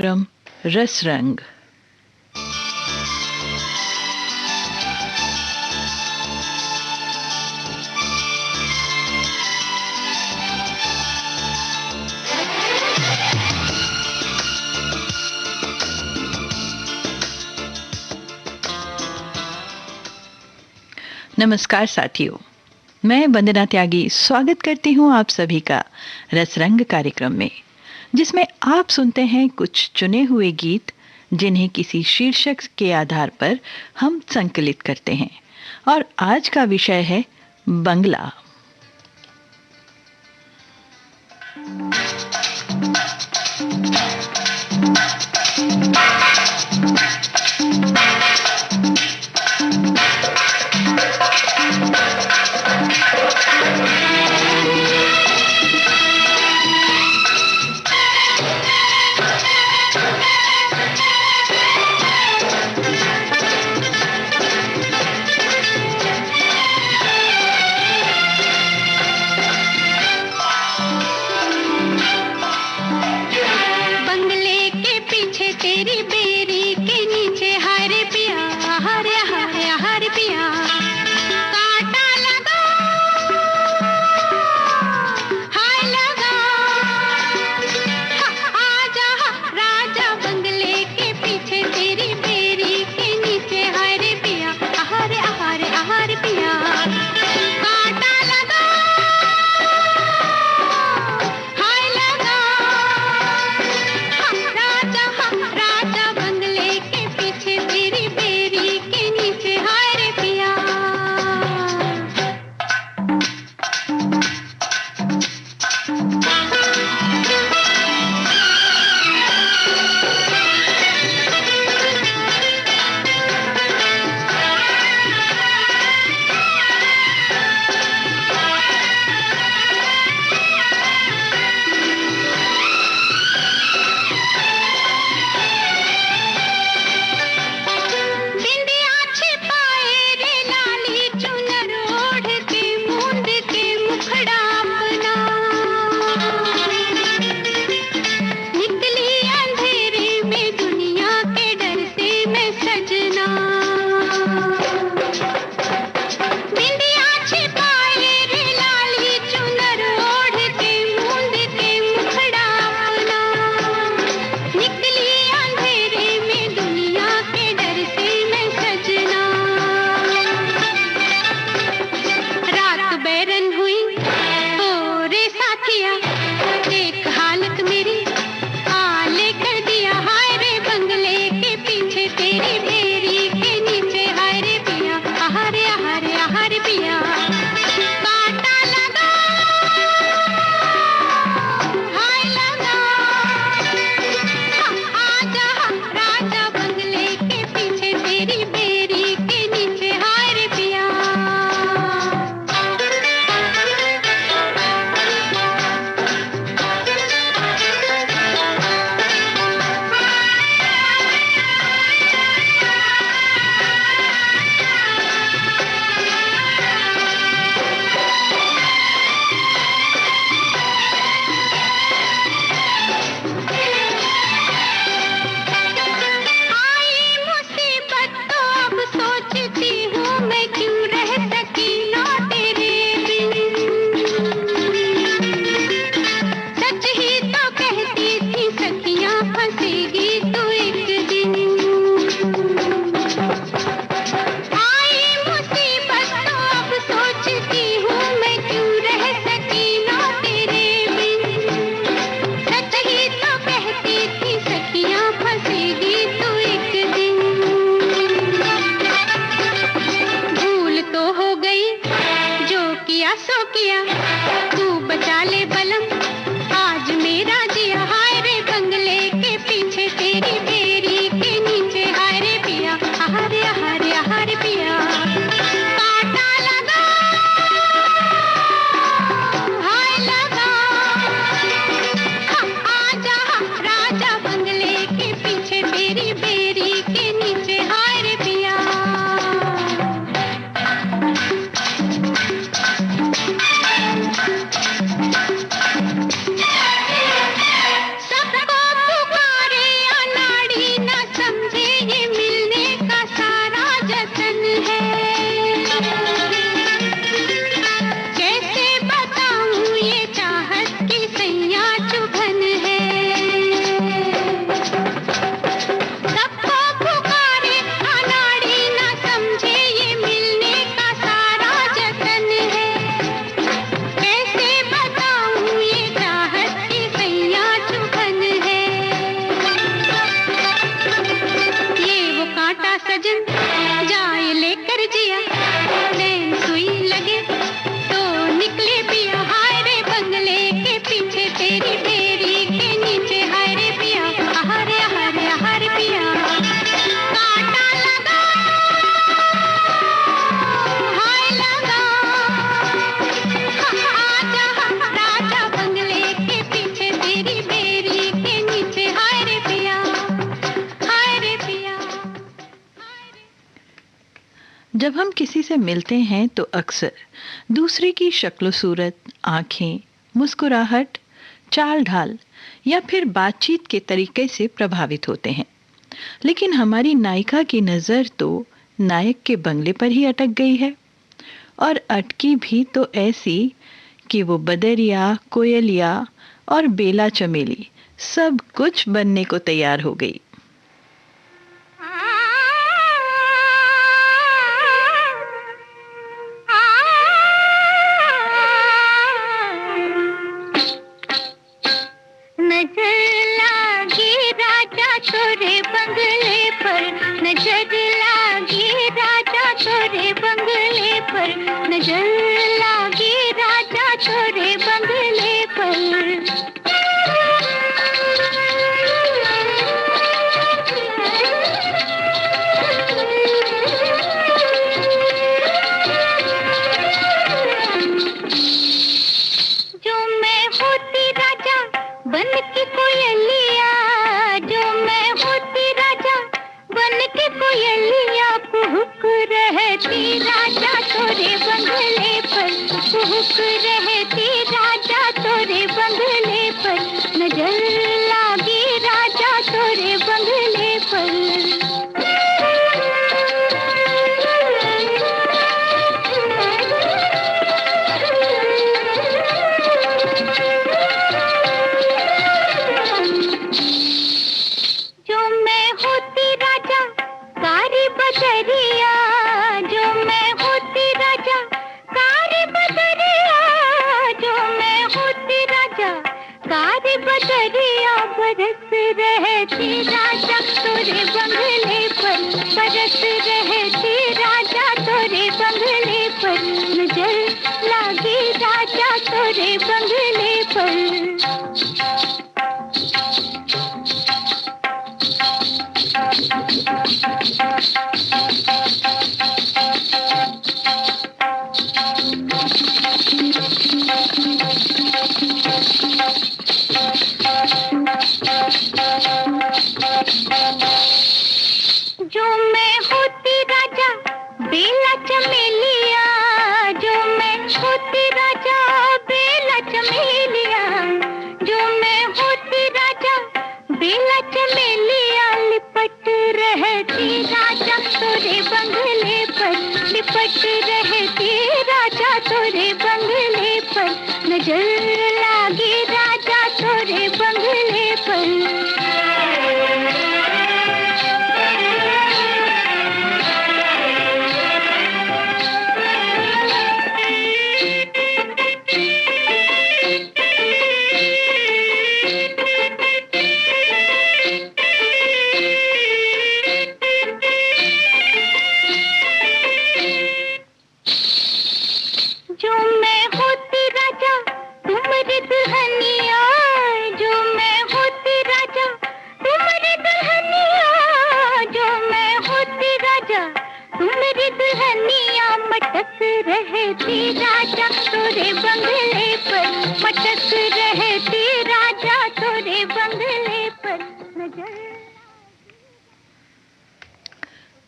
कार्यक्रम रस रंग। नमस्कार साथियों, मैं वंदना त्यागी स्वागत करती हूँ आप सभी का रस रंग कार्यक्रम में, जिसमें आप सुनते हैं कुछ चुने हुए गीत जिन्हें किसी शीर्षक के आधार पर हम संकलित करते हैं। और आज का विषय है बंगला। जब हम किसी से मिलते हैं तो अक्सर दूसरे की शक्ल सूरत, आंखें, मुस्कुराहट, चाल ढाल या फिर बातचीत के तरीके से प्रभावित होते हैं। लेकिन हमारी नायिका की नज़र तो नायक के बंगले पर ही अटक गई है, और अटकी भी तो ऐसी कि वो बदरिया, कोयलिया और बेला चमेली सब कुछ बनने को तैयार हो गई।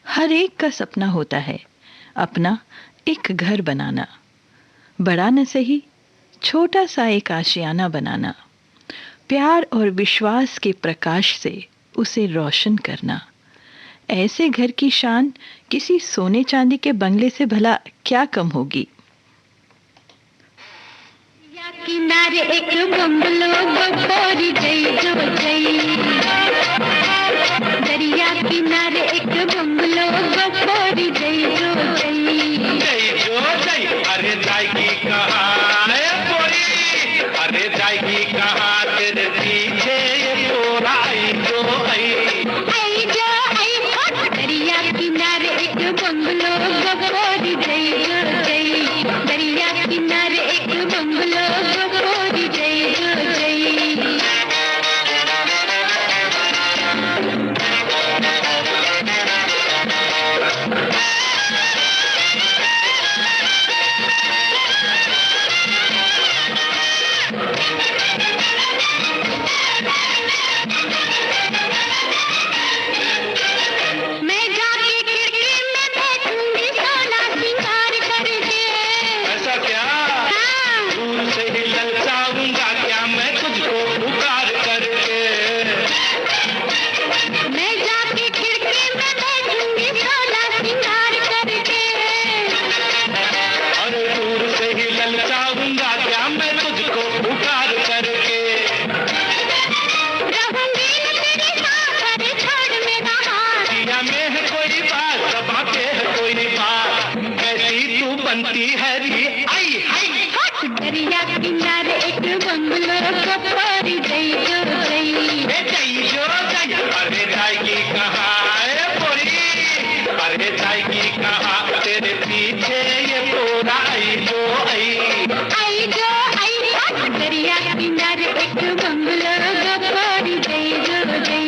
हर एक का सपना होता है अपना एक घर बनाना, बड़ा न सही, छोटा सा एक आशियाना बनाना, प्यार और विश्वास के प्रकाश से उसे रोशन करना। ऐसे घर की शान किसी सोने चांदी के बंगले से भला क्या कम होगी। किनारे एक बंगलो गोरी गई जो गई, दरिया किनारे एक बंगलो गोरी गई जो गई। अरे जाएगी कहाँ गोरी, अरे जाएगी कहाँ तेरे पीछे जो आई दरिया किनारे एक बंगलो गोरी गई जो गई, दरिया किनारे एक बंगलो गोरी गई जो गई। अरे जाएगी कहाँ ए गोरी, अरे जाएगी कहाँ तेरे पीछे ये पूरा आई जो आई दरिया किनारे एक बंगलो गोरी जई जो जई।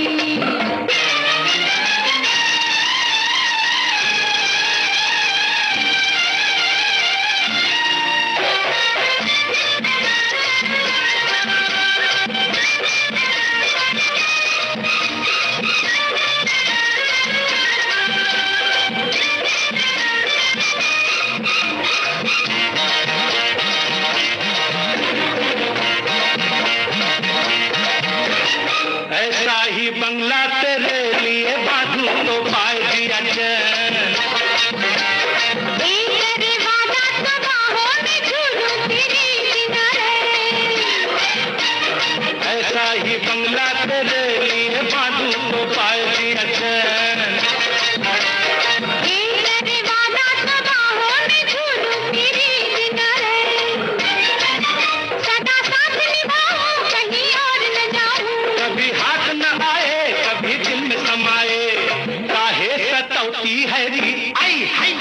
ऐसा ही बंगला तेरे लिए बांधू तो पाए दिया चैन। ऐसा ही बंगला तेरे लिए बांधू तो पाए दिया चैन। कभी हाथ न आए कभी दिल में समाए, काहे सताती है री आई हाय।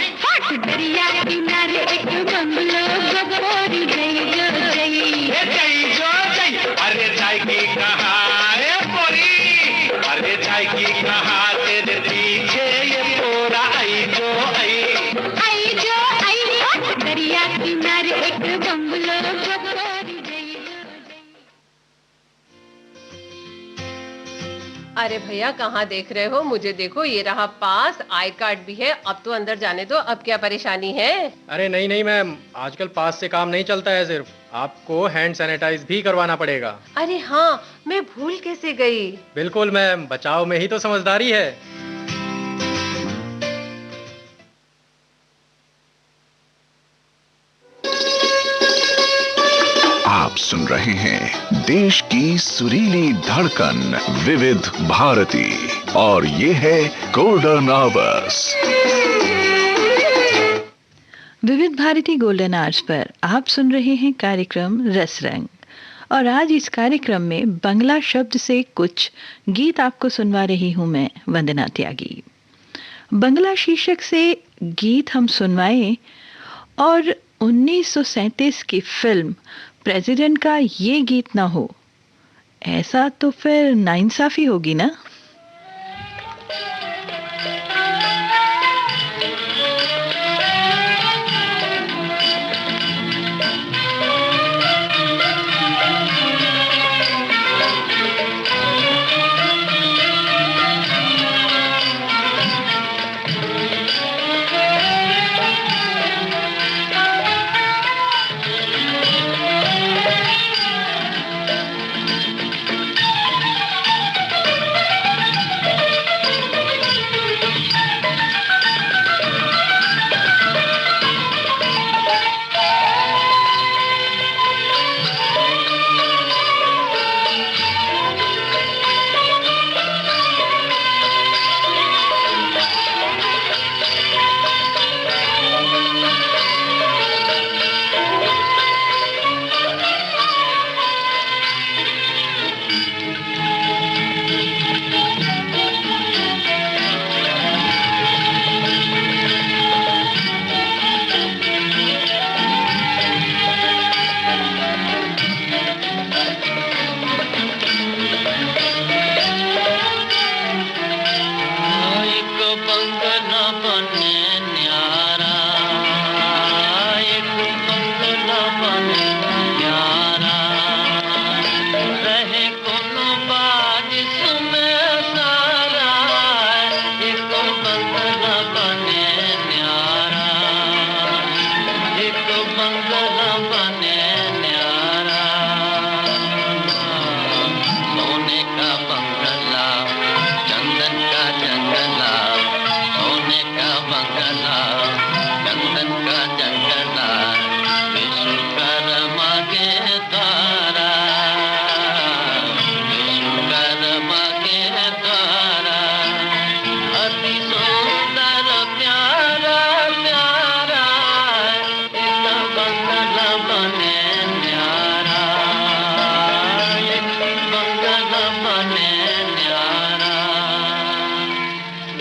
दरिया किनारे एक बंगलो गोरी जई जो जई। ए जई जो जई, अरे जाएगी कहाँ ए गोरी, अरे जाएगी कहाँ तेरे पीछे ये पूरा आई जो आई। दरिया किनारे एक बंगलो गोरी जई जो जई। अरे भैया कहाँ देख रहे हो, मुझे देखो, ये रहा पास, आई कार्ड भी है। अब तो अंदर जाने दो, अब क्या परेशानी है? अरे नहीं नहीं मैम, आजकल पास से काम नहीं चलता है, सिर्फ आपको हैंड सैनिटाइज भी करवाना पड़ेगा। अरे हाँ, मैं भूल कैसे गई। बिल्कुल मैम, बचाव में ही तो समझदारी है। आप सुन रहे हैं देश की सुरीली धड़कन विविध भारती और ये है गोल्डन आवर्स। विविध भारती गोल्डन आवर्स पर आप सुन रहे हैं कार्यक्रम रस रंग, और आज इस कार्यक्रम में बंगला शब्द से कुछ गीत आपको सुनवा रही हूं मैं, वंदना त्यागी। बंगला शीर्षक से गीत हम सुनवाए और 1937 की फिल्म प्रेसिडेंट का ये गीत ना हो, ऐसा तो फिर नाइंसाफी होगी ना।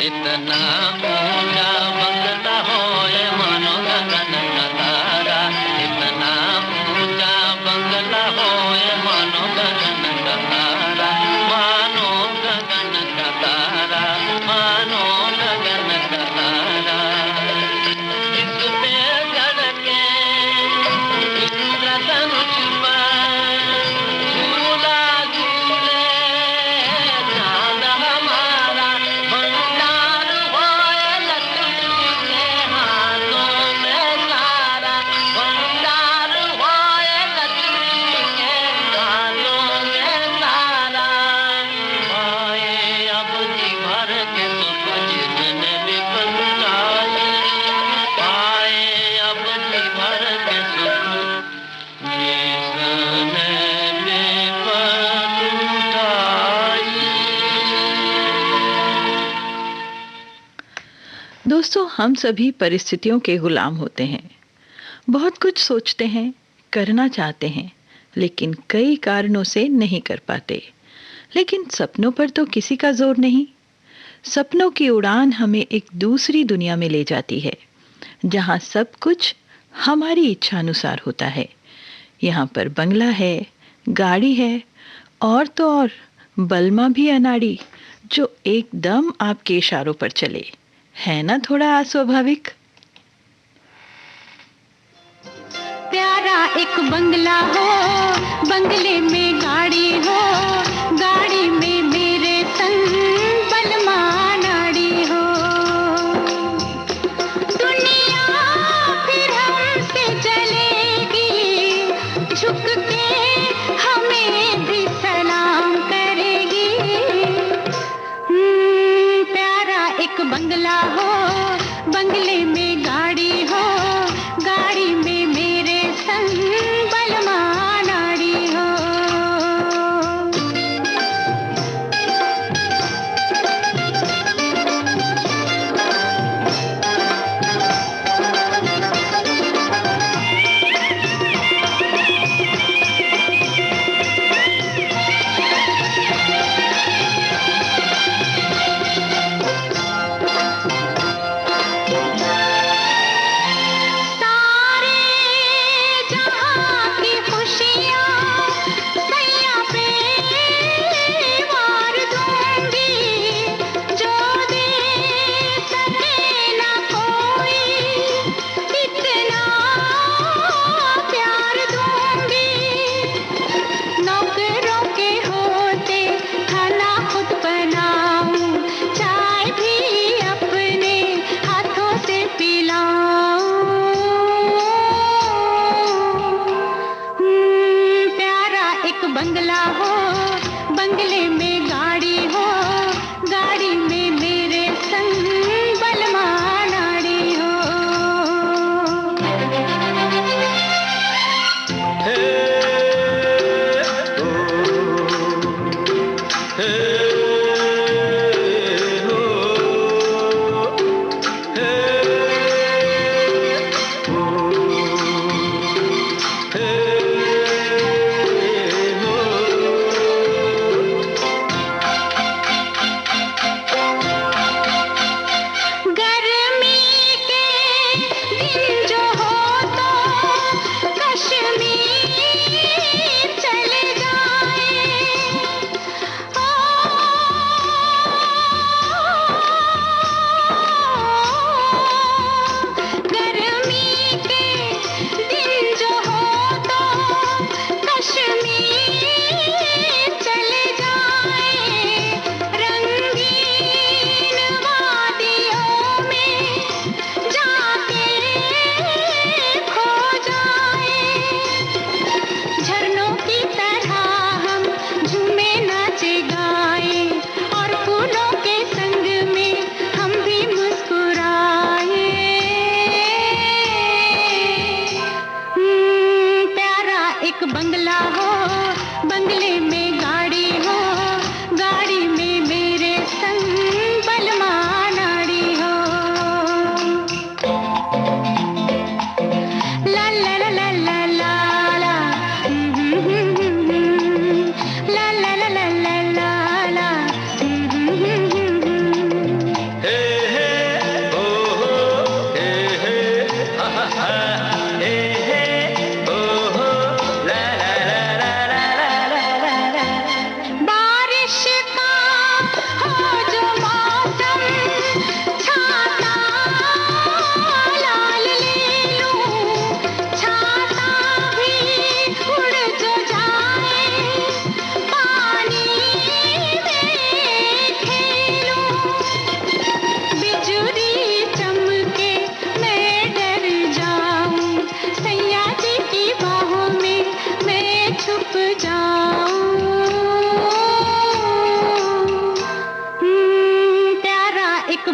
इतना ऊंचा बंगला होए मानो गगन का तारा, इतना ऊंचा बंगला होए मानो गगन का तारा, मानो गगन का तारा, मानो गगन का तारा। इस पे चढ़ के इंद्रधनुष पर झूला झूले चांद हमारा, भंडार होए लक्ष्मी के हाथों में सारा, भंडार होए लक्ष्मी के हाथों में सारा। आए अब जी भर के सुख जिसने भी पहुँचाए, आए अब जी भर के सुख जिसने भी पहुँचाए। दोस्तों, हम सभी परिस्थितियों के गुलाम होते हैं। बहुत कुछ सोचते हैं, करना चाहते हैं, लेकिन कई कारणों से नहीं कर पाते। लेकिन सपनों पर तो किसी का जोर नहीं। सपनों की उड़ान हमें एक दूसरी दुनिया में ले जाती है, जहां सब कुछ हमारी इच्छा अनुसार होता है। यहाँ पर बंगला है, गाड़ी है, और तो और बलमा भी अनाड़ी, जो एकदम आपके इशारों पर चले। है ना थोड़ा अस्वाभाविक? प्यारा एक बंगला हो, बंगले में गाड़ी हो, गाड़ी में मेरे संग बलमा नाड़ी हो। दुनिया फिर हमसे चलेगी, झुक के हमें भी सलाम करेगी। प्यारा एक बंगला हो, बंगले में गाड़ी हो, गाड़ी में मेरे संग बलमा नाड़ी हो।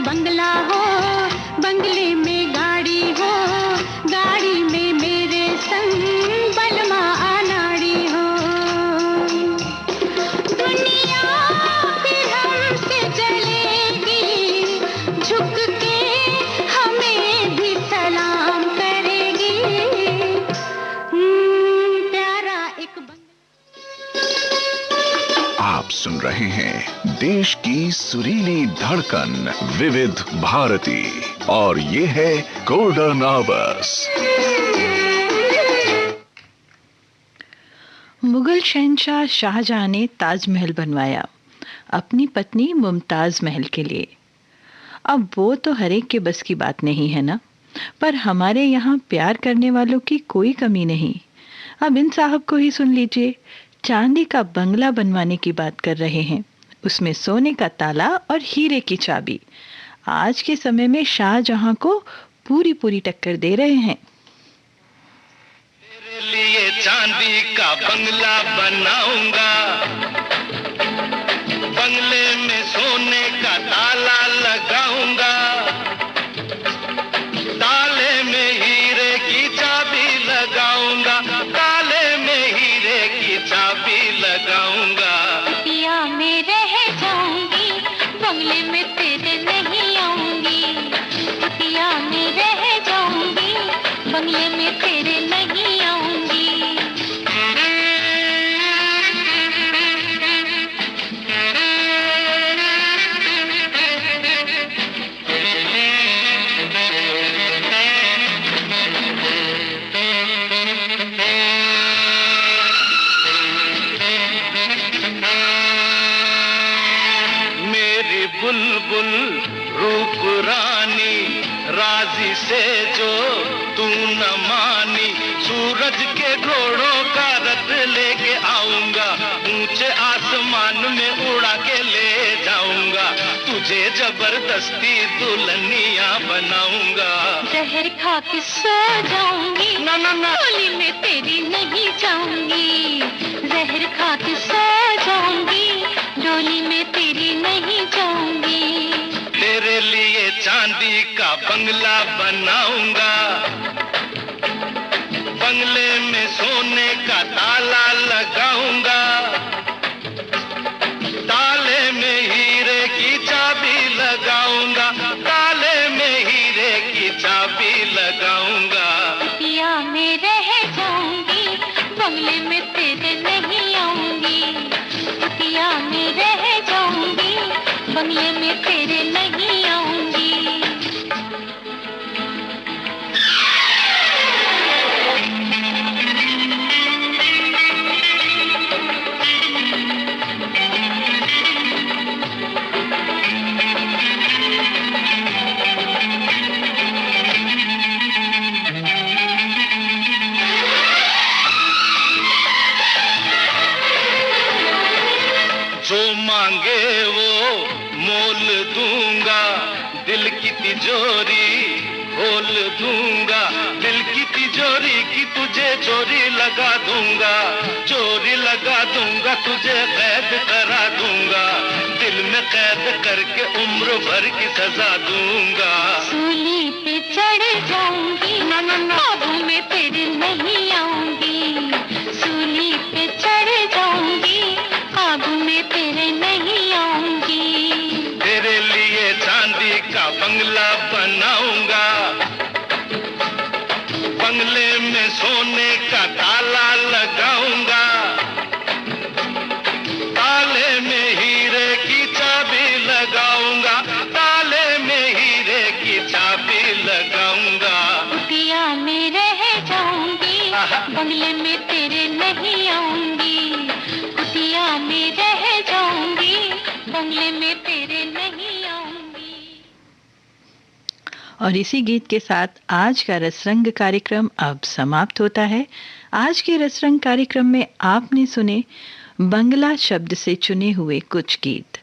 बंगला हो, बंगले में गाड़ी हो, गाड़ी में मेरे संग बलमा अनाड़ी हो। दुनिया फिर हमसे चलेगी, झुक के हमें भी सलाम करेगी। प्यारा एक आप सुन रहे हैं देश की सुरीली धड़कन विविध भारती और ये है गोल्डन आवर्स। मुगल शहंशाह शाहजहां ने ताजमहल बनवाया अपनी पत्नी मुमताज महल के लिए। अब वो तो हर एक के बस की बात नहीं है ना, पर हमारे यहाँ प्यार करने वालों की कोई कमी नहीं। अब इन साहब को ही सुन लीजिए, चांदी का बंगला बनवाने की बात कर रहे हैं, उसमें सोने का ताला और हीरे की चाबी। आज के समय में शाहजहां को पूरी टक्कर दे रहे हैं। तेरे लिए चांदी का बंगला बनाऊंगा, बंगले में सोने का ताला लगाऊंगा, ताले में हीरे की चाबी लगाऊंगा, ताले में हीरे की चाबी लगाऊंगा। पिया में रह जाऊंगी, बंगले में तेरे नहीं आऊंगी। पिया में रह जाऊंगी, बंगले में तेरे नहीं आऊंगी। मेरी बुलबुल रूप रानी, राजी से जो तू न मानी, सूरज के घोड़ों का रथ लेके आऊंगा, ऊंचे आसमान में उड़ा के ले जाऊंगा, तुझे जबरदस्ती दुल्हनिया बनाऊंगा। जहर खा के सो जाऊंगी, ना ना ना, डोली में तेरी नहीं जाऊंगी। जहर खा के सो जाऊंगी, डोली में तेरी नहीं जाऊंगी। तेरे लिए चांदी का बंगला बनाऊंगा, बंगले में सोने का ताला लगाऊंगा, ताले में हीरे की चाबी लगाऊंगा, ताले में हीरे की चाबी लगाऊंगा। पिया में रह जाऊंगी, बंगले में तेरे नहीं आऊंगी। पिया में रह जाऊंगी, बंगले में तेरे नहीं आऊंगी। जो मांगे वो मोल दूंगा, दिल की तिजोरी खोल दूंगा, दिल की तिजोरी की तुझे चोरी लगा दूंगा, चोरी लगा दूंगा, तुझे कैद करा दूंगा, दिल में कैद करके उम्र भर की सजा दूंगा। सूली पे चढ़ जाऊंगी, ना ना ना, काबू में तेरे नहीं आऊंगी। सूली पे चढ़ जाऊंगी, काबू में तेरे नहीं आऊंगी। तेरे लिए चांदी का बंगला बनाऊंगा, बंगले में सोने का ताला लगाऊंगा, ताले में हीरे की चाबी लगाऊंगा, ताले में हीरे की चाबी लगाऊंगा। पिया में रह जाऊंगी, बंगले में तेरे नहीं आऊंगी। कुटिया में रह जाऊंगी, बंगले में तेरे नहीं आऊंगी। और इसी गीत के साथ आज का रसरंग कार्यक्रम अब समाप्त होता है। आज के रसरंग कार्यक्रम में आपने सुने बंगला शब्द से चुने हुए कुछ गीत।